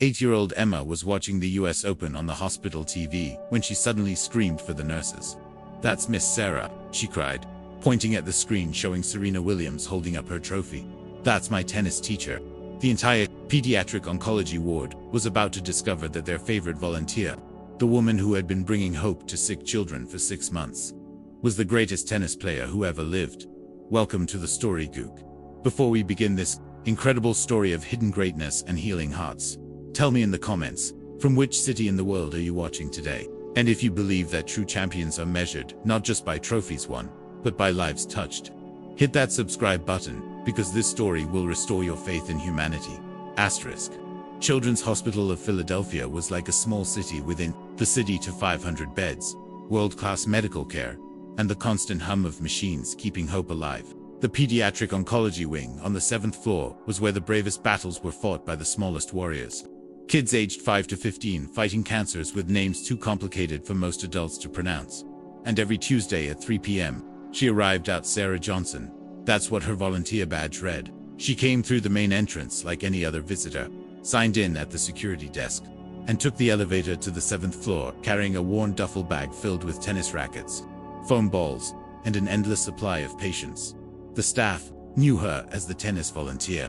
8-year-old Emma was watching the US Open on the hospital TV when she suddenly screamed for the nurses. "That's Miss Sarah," she cried, pointing at the screen showing Serena Williams holding up her trophy. "That's my tennis teacher." The entire pediatric oncology ward was about to discover that their favorite volunteer, the woman who had been bringing hope to sick children for 6 months, was the greatest tennis player who ever lived. Welcome to the story, Gook. Before we begin this incredible story of hidden greatness and healing hearts, tell me in the comments, from which city in the world are you watching today? And if you believe that true champions are measured not just by trophies won, but by lives touched. Hit that subscribe button, because this story will restore your faith in humanity. Asterisk. Children's Hospital of Philadelphia was like a small city within the city to 500 beds, world-class medical care, and the constant hum of machines keeping hope alive. The pediatric oncology wing on the 7th floor was where the bravest battles were fought by the smallest warriors. Kids aged 5 to 15 fighting cancers with names too complicated for most adults to pronounce. And every Tuesday at 3 p.m., she arrived at Sarah Johnson. That's what her volunteer badge read. She came through the main entrance like any other visitor, signed in at the security desk, and took the elevator to the 7th floor carrying a worn duffel bag filled with tennis rackets, foam balls, and an endless supply of patience. The staff knew her as the tennis volunteer.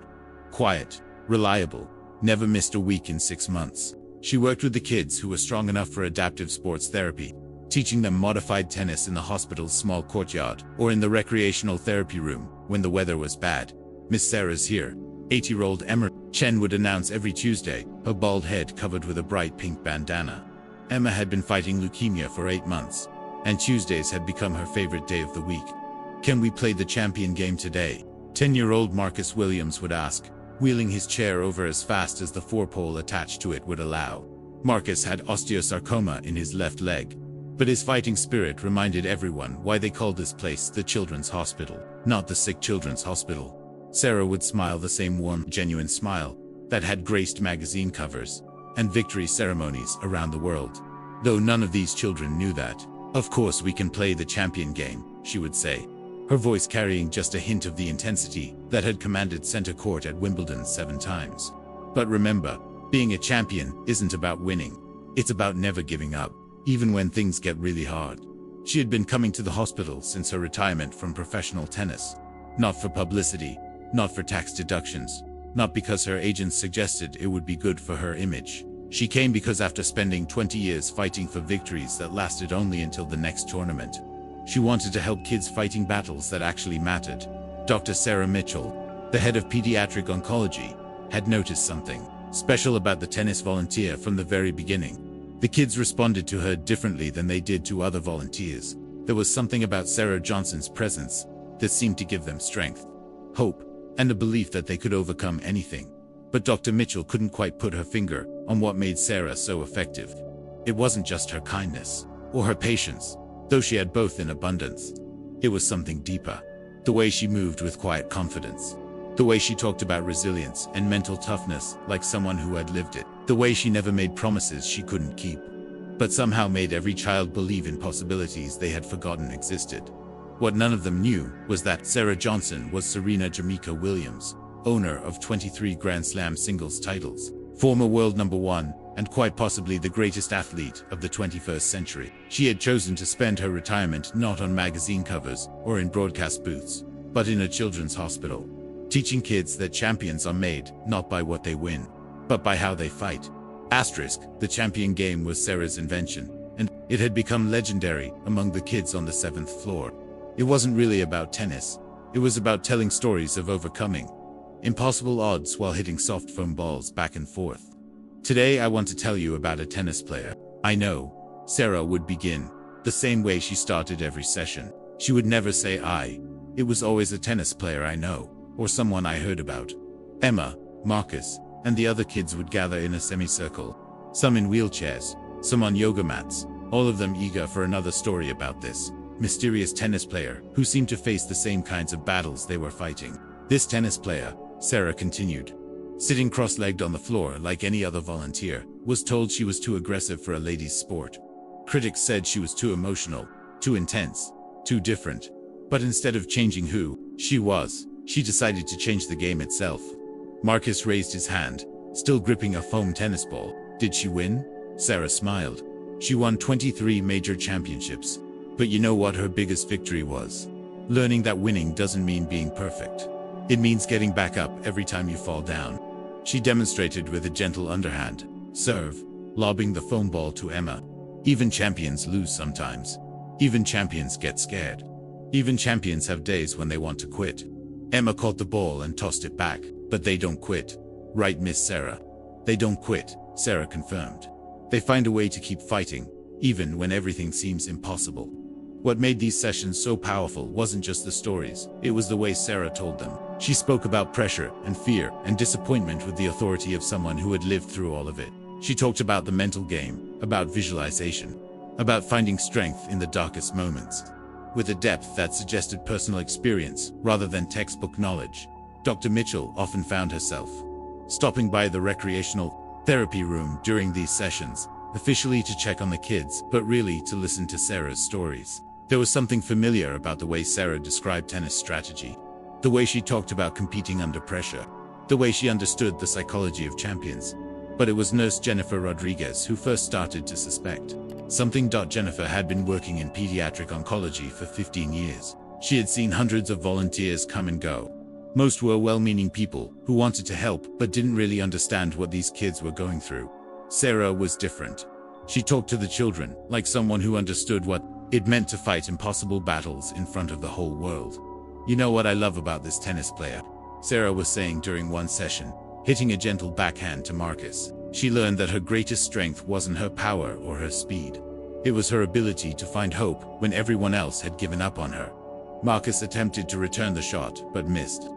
Quiet, reliable, never missed a week in 6 months. She worked with the kids who were strong enough for adaptive sports therapy, teaching them modified tennis in the hospital's small courtyard or in the recreational therapy room when the weather was bad. "Miss Sarah's here," 8-year-old Emma Chen would announce every Tuesday, her bald head covered with a bright pink bandana. Emma had been fighting leukemia for 8 months, and Tuesdays had become her favorite day of the week. "Can we play the champion game today?" 10-year-old Marcus Williams would ask, wheeling his chair over as fast as the four-pole attached to it would allow. Marcus had osteosarcoma in his left leg, but his fighting spirit reminded everyone why they called this place the Children's Hospital, not the Sick Children's Hospital. Sarah would smile the same warm, genuine smile that had graced magazine covers and victory ceremonies around the world. Though none of these children knew that. "Of course we can play the champion game," she would say, her voice carrying just a hint of the intensity that had commanded center court at Wimbledon 7 times. "But remember, being a champion isn't about winning. It's about never giving up, even when things get really hard." She had been coming to the hospital since her retirement from professional tennis. Not for publicity, not for tax deductions, not because her agents suggested it would be good for her image. She came because after spending 20 years fighting for victories that lasted only until the next tournament, she wanted to help kids fighting battles that actually mattered. Dr. Sarah Mitchell, the head of pediatric oncology, had noticed something special about the tennis volunteer from the very beginning. The kids responded to her differently than they did to other volunteers. There was something about Sarah Johnson's presence that seemed to give them strength, hope, and a belief that they could overcome anything. But Dr. Mitchell couldn't quite put her finger on what made Sarah so effective. It wasn't just her kindness or her patience, though she had both in abundance. It was something deeper. The way she moved with quiet confidence. The way she talked about resilience and mental toughness like someone who had lived it. The way she never made promises she couldn't keep, but somehow made every child believe in possibilities they had forgotten existed. What none of them knew was that Sarah Johnson was Serena Williams, owner of 23 Grand Slam singles titles, former world #1, and quite possibly the greatest athlete of the 21st century. She had chosen to spend her retirement not on magazine covers or in broadcast booths, but in a children's hospital, teaching kids that champions are made not by what they win, but by how they fight. Asterisk, the champion game was Sarah's invention, and it had become legendary among the kids on the 7th floor. It wasn't really about tennis. It was about telling stories of overcoming impossible odds while hitting soft foam balls back and forth. Today I want to tell you about a tennis player I know. Sarah would begin the same way she started every session. She would never say I. It was always a tennis player I know, or someone I heard about. Emma, Marcus, and the other kids would gather in a semicircle, some in wheelchairs, some on yoga mats, all of them eager for another story about this mysterious tennis player who seemed to face the same kinds of battles they were fighting. This tennis player, Sarah continued, sitting cross-legged on the floor like any other volunteer, was told she was too aggressive for a ladies' sport. Critics said she was too emotional, too intense, too different. But instead of changing who she was, she decided to change the game itself. Marcus raised his hand, still gripping a foam tennis ball. Did she win? Sarah smiled. She won 23 major championships. But you know what her biggest victory was? Learning that winning doesn't mean being perfect. It means getting back up every time you fall down. She demonstrated with a gentle underhand serve, lobbing the foam ball to Emma. Even champions lose sometimes. Even champions get scared. Even champions have days when they want to quit. Emma caught the ball and tossed it back, but they don't quit. Right, Miss Sarah? They don't quit, Sarah confirmed. They find a way to keep fighting, even when everything seems impossible. What made these sessions so powerful wasn't just the stories, it was the way Sarah told them. She spoke about pressure and fear and disappointment with the authority of someone who had lived through all of it. She talked about the mental game, about visualization, about finding strength in the darkest moments, with a depth that suggested personal experience rather than textbook knowledge. Dr. Mitchell often found herself stopping by the recreational therapy room during these sessions, officially to check on the kids, but really to listen to Sarah's stories. There was something familiar about the way Sarah described tennis strategy, the way she talked about competing under pressure, the way she understood the psychology of champions. But it was nurse Jennifer Rodriguez who first started to suspect something. Jennifer had been working in pediatric oncology for 15 years. She had seen hundreds of volunteers come and go. Most were well-meaning people who wanted to help but didn't really understand what these kids were going through. Sarah was different. She talked to the children like someone who understood what it meant to fight impossible battles in front of the whole world. You know what I love about this tennis player? Sarah was saying during one session, hitting a gentle backhand to Marcus. She learned that her greatest strength wasn't her power or her speed. It was her ability to find hope when everyone else had given up on her. Marcus attempted to return the shot, but missed.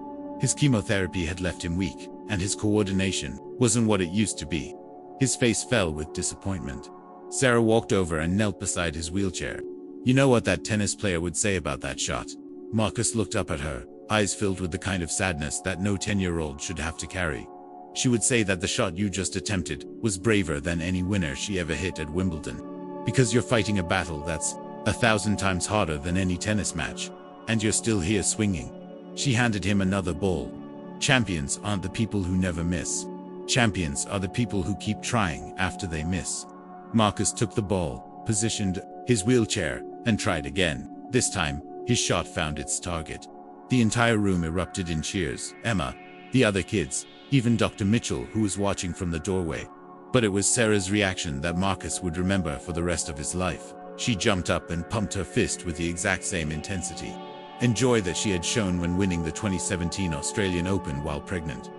His chemotherapy had left him weak, and his coordination wasn't what it used to be. His face fell with disappointment. Sarah walked over and knelt beside his wheelchair. You know what that tennis player would say about that shot? Marcus looked up at her, eyes filled with the kind of sadness that no 10-year-old should have to carry. She would say that the shot you just attempted was braver than any winner she ever hit at Wimbledon. Because you're fighting a battle that's 1,000 times harder than any tennis match, and you're still here swinging. She handed him another ball. Champions aren't the people who never miss. Champions are the people who keep trying after they miss. Marcus took the ball, positioned his wheelchair, and tried again. This time, his shot found its target. The entire room erupted in cheers. Emma, the other kids, even Dr. Mitchell, who was watching from the doorway. But it was Sarah's reaction that Marcus would remember for the rest of his life. She jumped up and pumped her fist with the exact same intensity and joy that she had shown when winning the 2017 Australian Open while pregnant.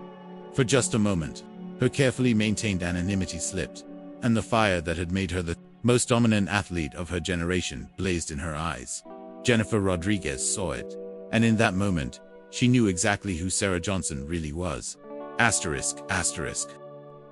For just a moment, her carefully maintained anonymity slipped, and the fire that had made her the most dominant athlete of her generation blazed in her eyes. Jennifer Rodriguez saw it, and in that moment, she knew exactly who Sarah Johnson really was. Asterisk, asterisk.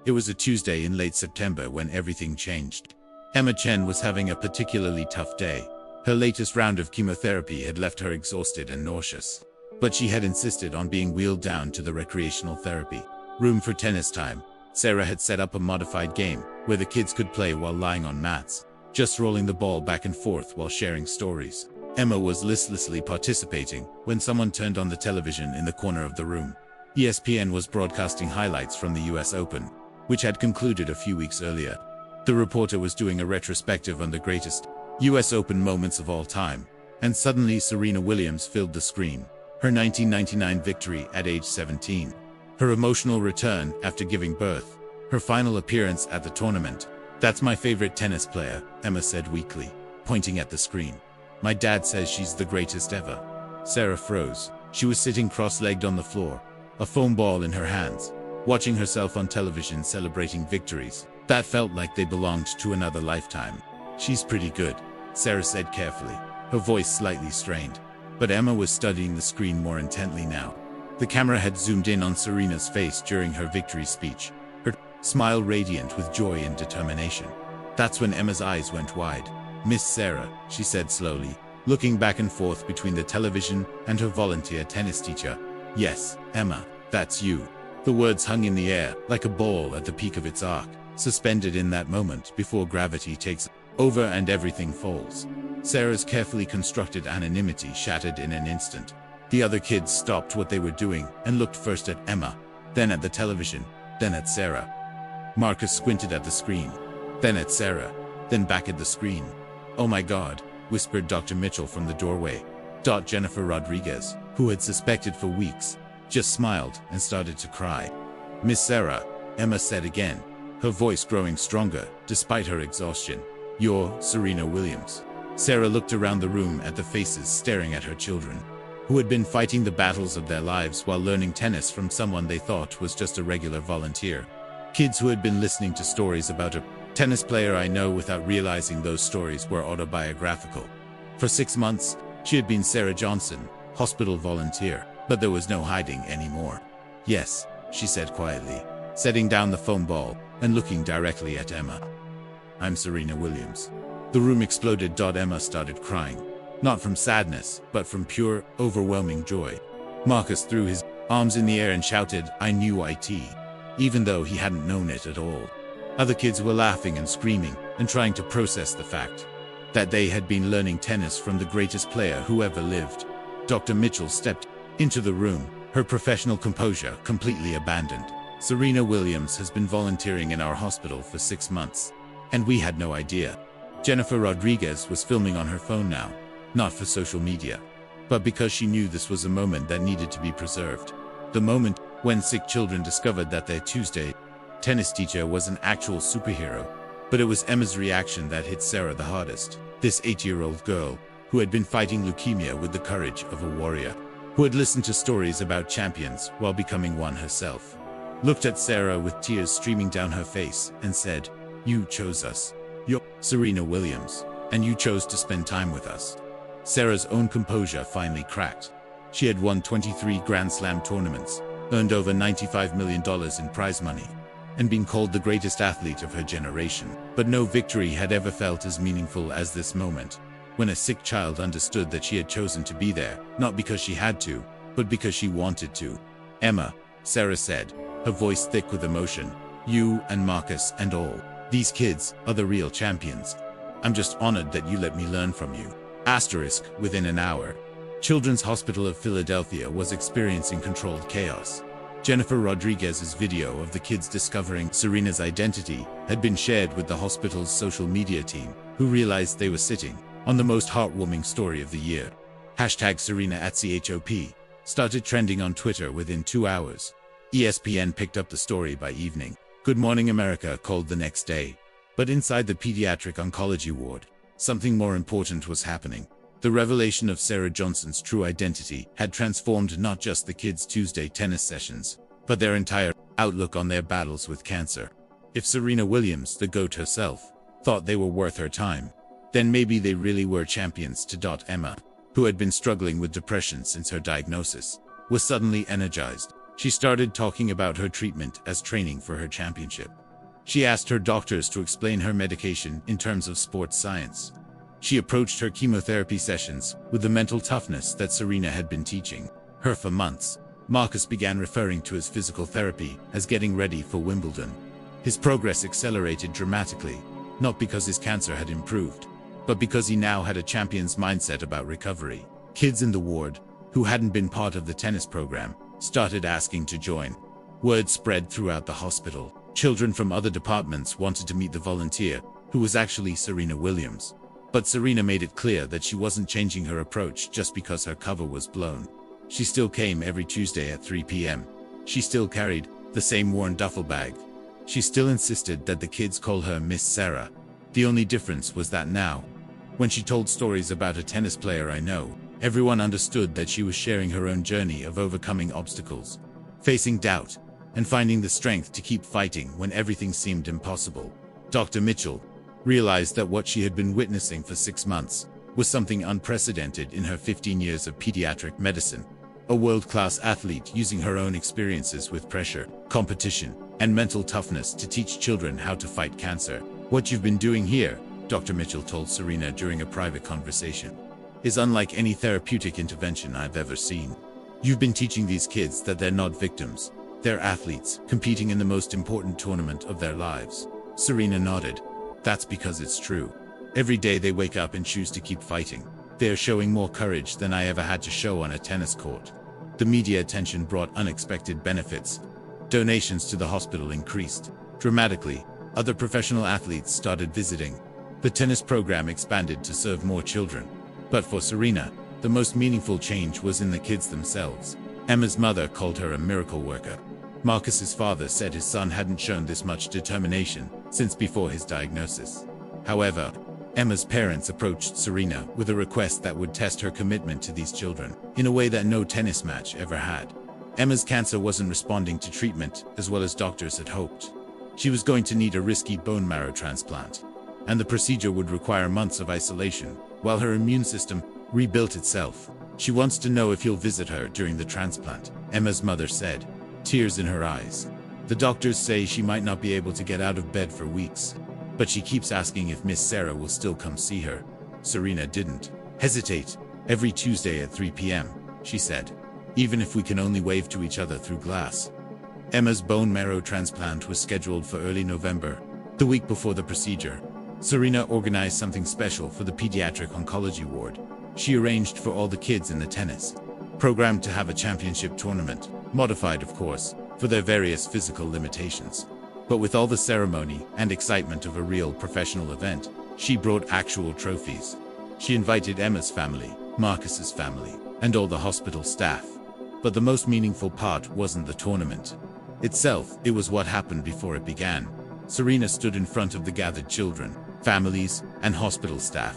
It was a Tuesday in late September when everything changed. Emma Chen was having a particularly tough day. Her latest round of chemotherapy had left her exhausted and nauseous. But she had insisted on being wheeled down to the recreational therapy room for tennis time. Sarah had set up a modified game where the kids could play while lying on mats, just rolling the ball back and forth while sharing stories. Emma was listlessly participating when someone turned on the television in the corner of the room. ESPN was broadcasting highlights from the US Open, which had concluded a few weeks earlier. The reporter was doing a retrospective on the greatest US Open moments of all time, and suddenly Serena Williams filled the screen. Her 1999 victory at age 17. Her emotional return after giving birth. Her final appearance at the tournament. That's my favorite tennis player, Emma said weakly, pointing at the screen. My dad says she's the greatest ever. Sarah froze. She was sitting cross-legged on the floor, a foam ball in her hands, watching herself on television celebrating victories that felt like they belonged to another lifetime. She's pretty good, Sarah said carefully, her voice slightly strained. But Emma was studying the screen more intently now. The camera had zoomed in on Serena's face during her victory speech, her smile radiant with joy and determination. That's when Emma's eyes went wide. Miss Sarah, she said slowly, looking back and forth between the television and her volunteer tennis teacher. Yes, Emma, that's you. The words hung in the air like a ball at the peak of its arc, suspended in that moment before gravity takes over and everything falls. Sarah's carefully constructed anonymity shattered in an instant. The other kids stopped what they were doing and looked first at Emma, then at the television. then at Sarah. Marcus squinted at the screen, then at Sarah, then back at the screen. "Oh my God," whispered Dr. Mitchell from the doorway. Jennifer Rodriguez, who had suspected for weeks, just smiled and started to cry. "Miss Sarah," Emma said again, her voice growing stronger despite her exhaustion. "You're Serena Williams." Sarah looked around the room at the faces staring at her children, who had been fighting the battles of their lives while learning tennis from someone they thought was just a regular volunteer. Kids who had been listening to stories about a tennis player I know without realizing those stories were autobiographical. For 6 months, she had been Sarah Johnson, hospital volunteer, but there was no hiding anymore. "Yes," she said quietly, setting down the foam ball and looking directly at Emma. "I'm Serena Williams." The room exploded. Emma started crying, not from sadness, but from pure, overwhelming joy. Marcus threw his arms in the air and shouted, "I knew it," even though he hadn't known it at all. Other kids were laughing and screaming and trying to process the fact that they had been learning tennis from the greatest player who ever lived. Dr. Mitchell stepped into the room, her professional composure completely abandoned. "Serena Williams has been volunteering in our hospital for 6 months, and we had no idea." Jennifer Rodriguez was filming on her phone now, not for social media, but because she knew this was a moment that needed to be preserved. The moment when sick children discovered that their Tuesday tennis teacher was an actual superhero. But it was Emma's reaction that hit Sarah the hardest. This 8-year-old girl, who had been fighting leukemia with the courage of a warrior, who had listened to stories about champions while becoming one herself, looked at Sarah with tears streaming down her face and said, "You chose us. You're Serena Williams, and you chose to spend time with us." Sarah's own composure finally cracked. She had won 23 Grand Slam tournaments, earned over $95 million in prize money, and been called the greatest athlete of her generation. But no victory had ever felt as meaningful as this moment, when a sick child understood that she had chosen to be there, not because she had to, but because she wanted to. "Emma," Sarah said, her voice thick with emotion, "you and Marcus and all these kids are the real champions. I'm just honored that you let me learn from you." Within an hour, Children's Hospital of Philadelphia was experiencing controlled chaos. Jennifer Rodriguez's video of the kids discovering Serena's identity had been shared with the hospital's social media team, who realized they were sitting on the most heartwarming story of the year. #Serena@CHOP started trending on Twitter within 2 hours. ESPN picked up the story by evening. Good Morning America called the next day. But inside the pediatric oncology ward, something more important was happening. The revelation of Sarah Johnson's true identity had transformed not just the kids' Tuesday tennis sessions, but their entire outlook on their battles with cancer. If Serena Williams, the GOAT herself, thought they were worth her time, then maybe they really were champions. Emma, who had been struggling with depression since her diagnosis, was suddenly energized. She started talking about her treatment as training for her championship. She asked her doctors to explain her medication in terms of sports science. She approached her chemotherapy sessions with the mental toughness that Serena had been teaching her for months. Marcus began referring to his physical therapy as getting ready for Wimbledon. His progress accelerated dramatically, not because his cancer had improved, but because he now had a champion's mindset about recovery. Kids in the ward, who hadn't been part of the tennis program, started asking to join. Word spread throughout the hospital. Children from other departments wanted to meet the volunteer, who was actually Serena Williams. But Serena made it clear that she wasn't changing her approach just because her cover was blown. She still came every Tuesday at 3 p.m. She still carried the same worn duffel bag. She still insisted that the kids call her Miss Sarah. The only difference was that now, when she told stories about a tennis player I know, everyone understood that she was sharing her own journey of overcoming obstacles, facing doubt, and finding the strength to keep fighting when everything seemed impossible. Dr. Mitchell realized that what she had been witnessing for 6 months was something unprecedented in her 15 years of pediatric medicine. A world-class athlete using her own experiences with pressure, competition, and mental toughness to teach children how to fight cancer. "What you've been doing here," Dr. Mitchell told Serena during a private conversation, "is unlike any therapeutic intervention I've ever seen. You've been teaching these kids that they're not victims. They're athletes, competing in the most important tournament of their lives." Serena nodded. "That's because it's true. Every day they wake up and choose to keep fighting. They're showing more courage than I ever had to show on a tennis court." The media attention brought unexpected benefits. Donations to the hospital increased dramatically. Other professional athletes started visiting. The tennis program expanded to serve more children. But for Serena, the most meaningful change was in the kids themselves. Emma's mother called her a miracle worker. Marcus's father said his son hadn't shown this much determination since before his diagnosis. However, Emma's parents approached Serena with a request that would test her commitment to these children in a way that no tennis match ever had. Emma's cancer wasn't responding to treatment as well as doctors had hoped. She was going to need a risky bone marrow transplant, and the procedure would require months of isolation while her immune system rebuilt itself. She wants to know if you'll visit her during the transplant, Emma's mother said, tears in her eyes. The doctors say she might not be able to get out of bed for weeks, but she keeps asking if Miss Sarah will still come see her. Serena didn't hesitate. Every Tuesday at 3 p.m., she said, even if we can only wave to each other through glass. Emma's bone marrow transplant was scheduled for early November. The week before the procedure, Serena organized something special for the pediatric oncology ward. She arranged for all the kids in the tennis program to have a championship tournament, modified of course, for their various physical limitations. But with all the ceremony and excitement of a real professional event, she brought actual trophies. She invited Emma's family, Marcus's family, and all the hospital staff. But the most meaningful part wasn't the tournament itself, it was what happened before it began. Serena stood in front of the gathered children, families, and hospital staff,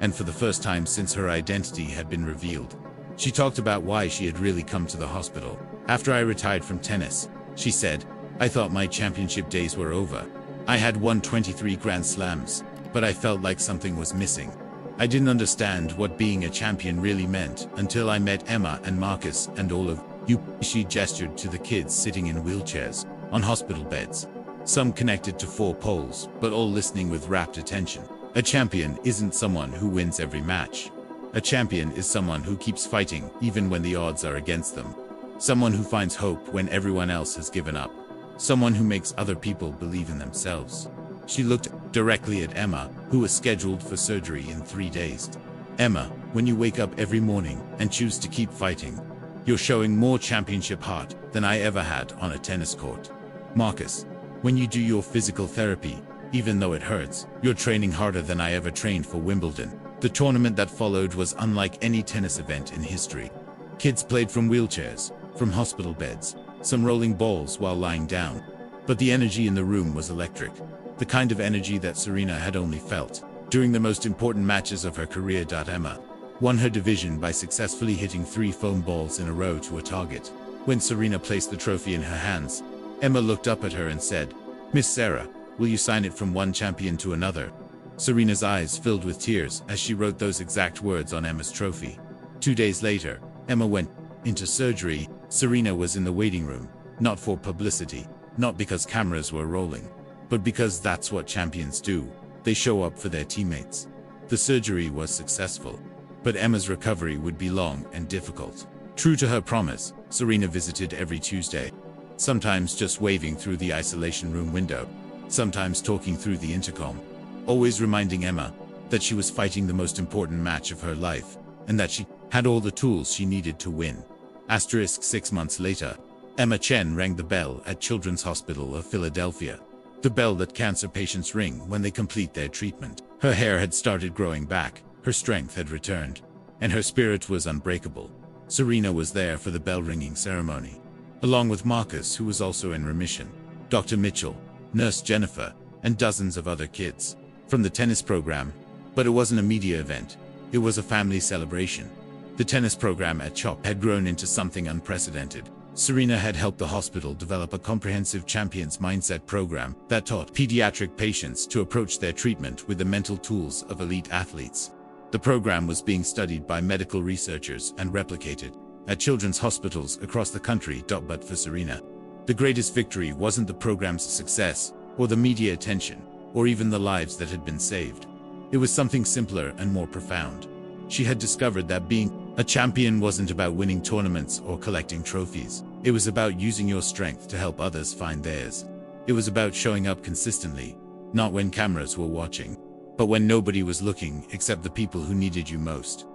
and for the first time since her identity had been revealed, she talked about why she had really come to the hospital. After I retired from tennis, she said, I thought my championship days were over. I had won 23 Grand Slams, but I felt like something was missing. I didn't understand what being a champion really meant until I met Emma and Marcus and all of you. She gestured to the kids sitting in wheelchairs on hospital beds, some connected to 4 poles, but all listening with rapt attention. A champion isn't someone who wins every match. A champion is someone who keeps fighting even when the odds are against them. Someone who finds hope when everyone else has given up. Someone who makes other people believe in themselves. She looked directly at Emma, who was scheduled for surgery in 3 days. Emma, when you wake up every morning and choose to keep fighting, you're showing more championship heart than I ever had on a tennis court. Marcus, when you do your physical therapy, even though it hurts, you're training harder than I ever trained for Wimbledon. The tournament that followed was unlike any tennis event in history. Kids played from wheelchairs, from hospital beds, some rolling balls while lying down. But the energy in the room was electric, the kind of energy that Serena had only felt during the most important matches of her career. Emma won her division by successfully hitting 3 foam balls in a row to a target. When Serena placed the trophy in her hands, Emma looked up at her and said, Miss Sarah, will you sign it from one champion to another? Serena's eyes filled with tears as she wrote those exact words on Emma's trophy. 2 days later, Emma went into surgery. Serena was in the waiting room, not for publicity, not because cameras were rolling, but because that's what champions do. They show up for their teammates. The surgery was successful, but Emma's recovery would be long and difficult. True to her promise, Serena visited every Tuesday, sometimes just waving through the isolation room window, sometimes talking through the intercom, always reminding Emma that she was fighting the most important match of her life, and that she had all the tools she needed to win. 6 months later, Emma Chen rang the bell at Children's Hospital of Philadelphia, the bell that cancer patients ring when they complete their treatment. Her hair had started growing back, her strength had returned, and her spirit was unbreakable. Serena was there for the bell-ringing ceremony, along with Marcus, who was also in remission, Dr. Mitchell, Nurse Jennifer, and dozens of other kids from the tennis program. But it wasn't a media event, it was a family celebration. The tennis program at CHOP had grown into something unprecedented. Serena had helped the hospital develop a comprehensive champions mindset program that taught pediatric patients to approach their treatment with the mental tools of elite athletes. The program was being studied by medical researchers and replicated at children's hospitals across the country. But for Serena, the greatest victory wasn't the program's success, or the media attention, or even the lives that had been saved. It was something simpler and more profound. She had discovered that being a champion wasn't about winning tournaments or collecting trophies. It was about using your strength to help others find theirs. It was about showing up consistently, not when cameras were watching, but when nobody was looking except the people who needed you most.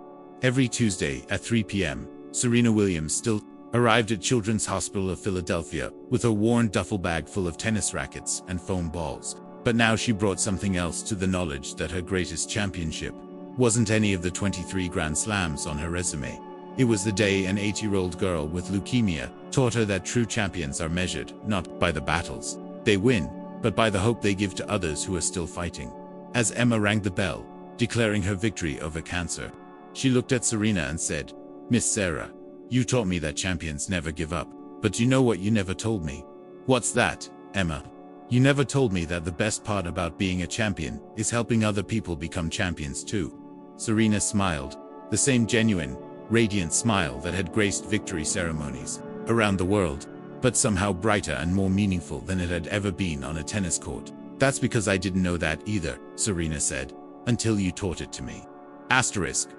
Every Tuesday at 3 p.m., Serena Williams still arrived at Children's Hospital of Philadelphia with a worn duffel bag full of tennis rackets and foam balls. But now she brought something else to the knowledge that her greatest championship wasn't any of the 23 Grand Slams on her resume. It was the day an 8-year-old girl with leukemia taught her that true champions are measured not by the battles they win, but by the hope they give to others who are still fighting. As Emma rang the bell, declaring her victory over cancer, she looked at Serena and said, "Miss Sarah, you taught me that champions never give up. But you know what you never told me?" "What's that, Emma?" "You never told me that the best part about being a champion is helping other people become champions too." Serena smiled, the same genuine, radiant smile that had graced victory ceremonies around the world, but somehow brighter and more meaningful than it had ever been on a tennis court. "That's because I didn't know that either," Serena said, "until you taught it to me."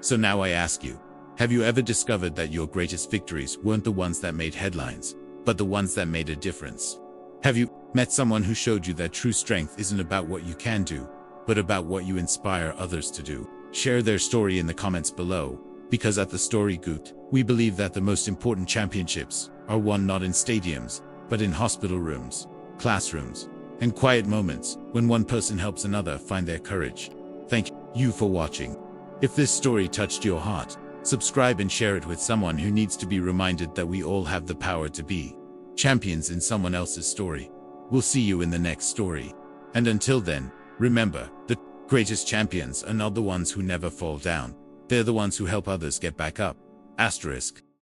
So now I ask you, have you ever discovered that your greatest victories weren't the ones that made headlines, but the ones that made a difference? Have you met someone who showed you that true strength isn't about what you can do, but about what you inspire others to do? Share their story in the comments below, because at the Story Gook, we believe that the most important championships are won not in stadiums, but in hospital rooms, classrooms, and quiet moments when one person helps another find their courage. Thank you for watching. If this story touched your heart, subscribe and share it with someone who needs to be reminded that we all have the power to be champions in someone else's story. We'll see you in the next story. And until then, remember, the greatest champions are not the ones who never fall down. They're the ones who help others get back up. *.